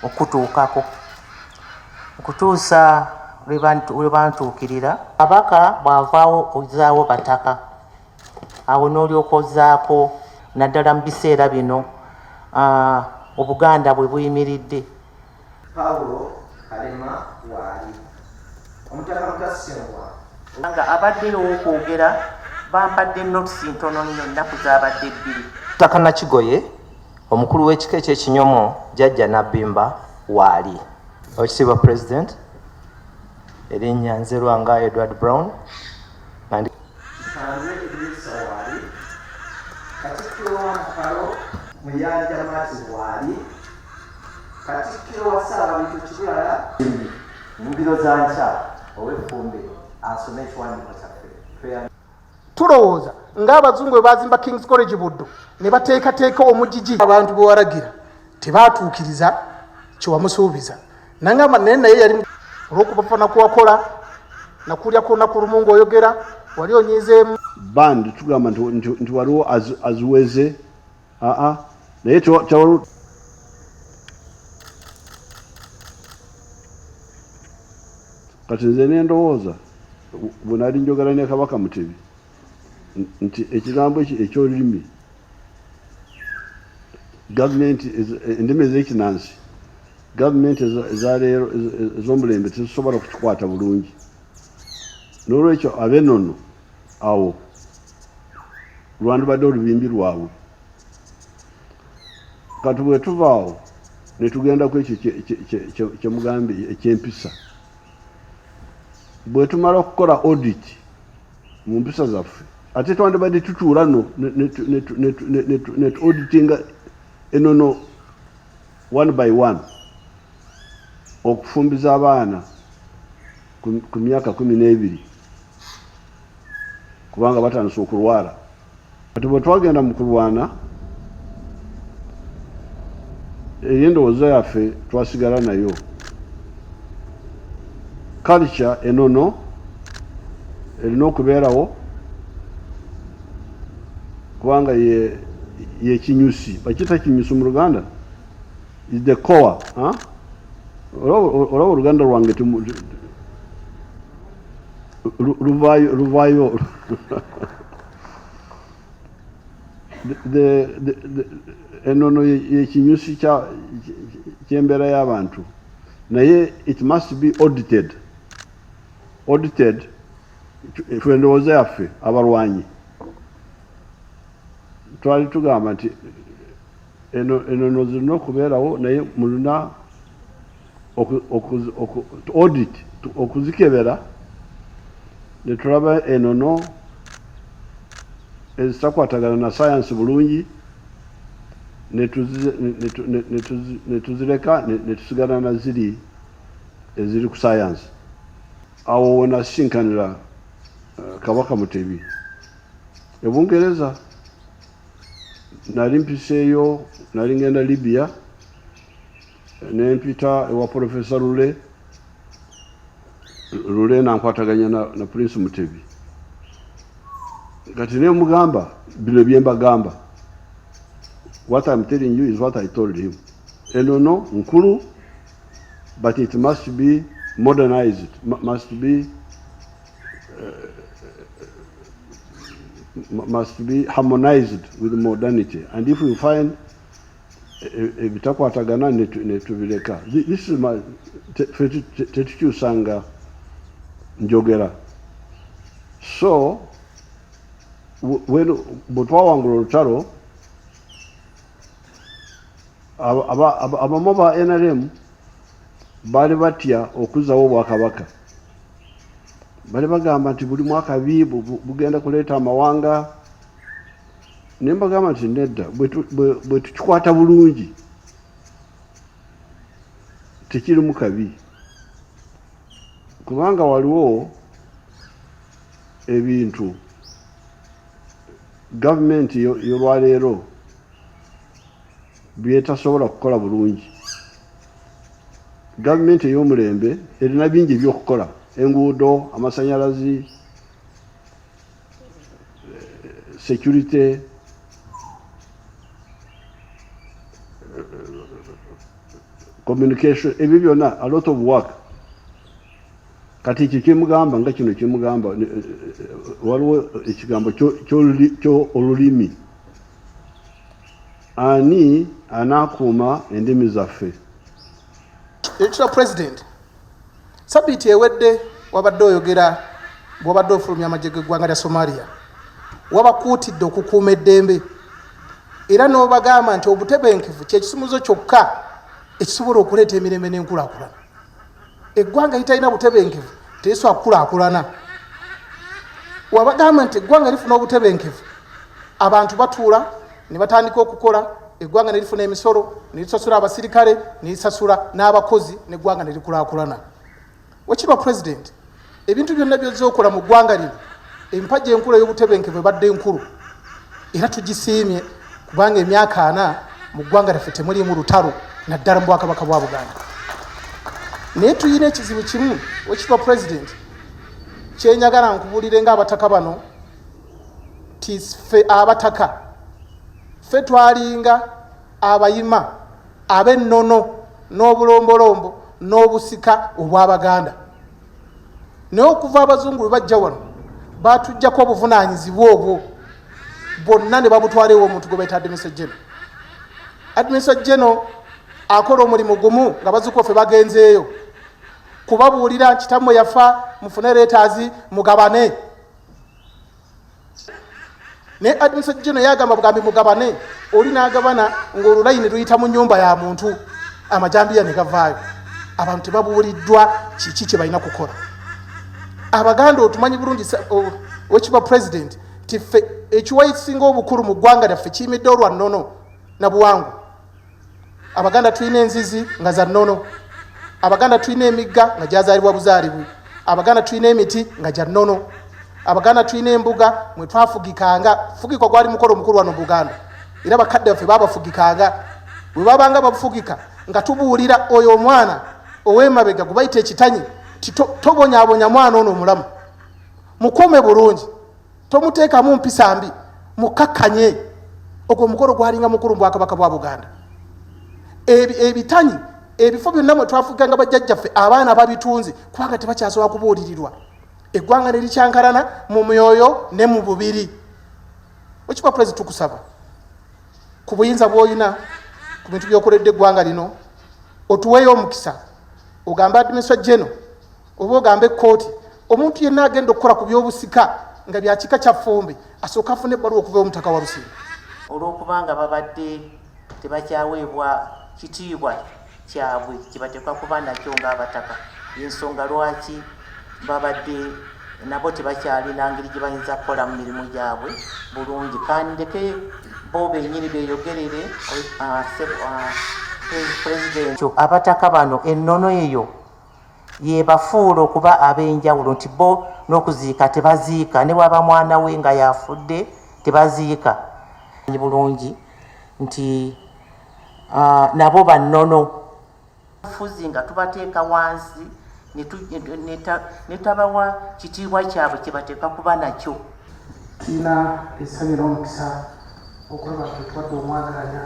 okutuukako okutuusa lwe bantuukirira. Kabaka bw'avaawo ozaawo bataka, awo n'olyoka ozzaako naddala mu biseera bino Obuganda bwe buyimiridde. Paulo Kalema waali omutaka Mutasengwa nga abaddeyo okwogera bampadde notisi ntono nnyo ennaku zaabadde 2. Mutaka Nakigoye omukulu w'ekika eky'Ekinyomo Jjajja Nabbimba waali. Ekitiibwa President, erinnya nze Lwanga Edward Brown waali. Katikkiro wa Mpalo Muyanja Martin waali. Katikkiro wa Ssaababintu Kibulala mu mbiro za nkya ow'effumbe asome ekiwandiiko kyaffe. Tulowooza ng'abazungu bwe baazimba King's College Buddu ne bateekateeka omugigi abantu bwe walagira tebaatuukiriza kye wamusuubiza. Nangamba naye yali olw'okubafana kuwakola nakulyako olunaku lumu ng'oyogera wali onyiizeemu. Bandi tugamba nti waliwo aziweze naye tewaliwo. Kati nze nendowooza bwe nali njogera ne Kabaka Mutebi nti ekigambo ekyolulimi gavumenti endimi ez'ekinansi gavumenti ezaleero ez'omulembe tezisobola kukikwata bulungi. N'olwekyo ab'ennono awo lwandibadde olubimbi lwabwe. Kati bwe tuvaawo ne tugenda ku ekyo kyemugambye eky'empisa, bwe tumala okukola audit mu mpisa zaffe ate twandibadde tutuula no ne auditinga ennono one by one okufumbiza abaana ku myaka 12 kubanga batandise okulwala. Kati bwe twagenda mu kulwana endowooza yaffe twasigala nayo. Culture ennono erina okubeerawo kubanga ye kinyusi, bakiyita kinyusi mu Luganda, is the core. Olaba Oluganda lwange luvaayo ennono ye kinyusi ky'embeera y'abantu, naye it must be audited. Ife endowooza yaffe abalwanyi twali tugamba nti ennono zirina okubeerawo naye mulina audit okuzikebera ne tulaba ennono ezitakwatagana na sayansi bulungi ne tuzireka ne tusigala na ziri eziri ku sayansi. Awo wonasisinkanira Kabaka Mutebi e Bungereza. Nali mpiseeyo, nali ngenda Libya ne mpita ewa Professor Lule nankwataganya na Prince Mutebi. Kati ne mugamba bino bye mbagamba. What I'm telling you is what I told him. Ennono nkulu, but it must be modernized, must be harmonized with modernity. And if we find ebitakwatagana netubireka. This is my tetukyusanga njogera. So when butwawangula olutalo abamu ba NRM bali batya okuzawo obwakabaka. Bali bagamba nti buli mwaka bugenda kuleeta amawanga. Ne mbagamba nti nedda bwe tukikwata bulungi tekirimu kabi, kubanga waliwo ebintu gavumenti y'olwaleero byetasobola kukola bulungi. Gavumenti ey'omulembe erina bingi ebyokukola: enguudo, amasanyalazi, security, communication, ebyo byonna, a lot of work. Kati kimugamba nga kino kimugamba waliwo ekigambo kyo olulimi. Ani anakuuma endimi zaffe. Ekyo President sabiti ewedde wabadde oyogera bw'obadde ofulumya amagye g'eggwanga lya Somalia wabakuutidde okukuuma eddembe era n'obagamba nti obutebenkevu kyekisumuzo kyokka ekisobola okuleeta emirembe n'enkulaakulana. Eggwanga litalina butebenkevu terisobola kukulaakulana. Wabagamba nti eggwanga lifuna obutebenkevu abantu batuula ne batandika okukola, eggwanga ne lifuna emisolo, ne lisasula abasirikale, ne lisasula n'abakozi, n'eggwanga ne likulaakulana. Wekitibwa President, ebintu byonna by'ozze okola mu ggwanga lino, empagi enkulu ey'obutebenkevu ebadde enkulu era tugisiimye kubanga emyaka 4 mu ggwanga lyaffe temuliimu lutalo naddala mu Bwakabaka bwa Buganda. Naye tuyina ekizibu kimu, wekitibwa President, kyenyagala nkubulire ng'abataka bano ti ffe abataka ffe twalinga abayima ab'ennono n'obulombolombo n'obusika obw'Abaganda. Naye okuva abazungu bwe bajja wano baatuggyako obuvunaanyizibwa obwo bonna ne babutwalewo omuntu gwe bayita Administrator General. Administrator General akola omulimu gumu nga bazukuwa ffe bagenzeeyo kubabuulira kitammwe yafa mufune leetaazi mugabane. Ne Administrator General yagamba bugambi mugabane, oli n'agabana ng'olulayini luyita mu nnyumba ya muntu, amajambiya ne gavaayo. Abantu tebabuuliddwa kiki kye balina kukola. Abaganda otumanyi bulungi wekitibwa President ti ffe ekiwayi kisinga obukulu mu ggwanga lyaffe kiyimidde olwa nnono na buwangu. Abaganda tulina enzizi nga za nnono, Abaganda tulina emigga nga gyazaalibwa buzaalibwe, Abaganda tulina emiti nga gya nnono, Abaganda tulina embuga mwe twafugikanga. Fugikwa gwali mukolo mukulu wano Buganda era bakadde baffe babafugikanga. Bwe babanga bafugika nga tubuulira oyo omwana ow'emabega gwe bayita ekitanyi ti tobonyaabonya mwana ono omulamu, mukuume bulungi, tomuteekamu mpisa mbi, mukakkanye. Ogwo omukolo gwalinga mukulu mu Bwakabaka bwa Buganda. Ebitanyi ebifo byonna mwe twafuganga bajjajjaffe abaana babitunze kubanga tebakyasobola kubuulirirwa. Eggwanga ne likyankalana mu myoyo ne mu bubiri. Wekitibwa President, tukusaba ku buyinza bw'olina ku bintu by'okoledde eggwanga lino otuweeyo omukisa, ogamba Administrator General oba ogambe ekkooti, omuntu yenna agenda okukola ku by'obusika nga bya kika kya Ffumbe asooka afune ebbaluwa okuva omutaka wa Lusiiro. Olw'okubanga babadde tebakyaweebwa kitiibwa kyabwe kibateekwa kuba nakyo ng'abataka, y'ensonga lwaki babadde nabo tebakyalina ngeri gye bayinza kukola mu mirimu gyabwe bulungi. Kandeke bo bennyini beeyogerere President. Abataka bano ennono eyo yebafuula okuba ab'enjawulo nti bo n'okuziika tebaziika, ne bwaba mwana we nga yafudde tebaziika. Bulungi nti nabo bannono fuzi nga tubateeka wansi ne tabawa kitiibwa kyabwe kye bateekwa kuba nakyo. Tulina essanyu n'omukisa okulaba nti tuwadde omwagalanya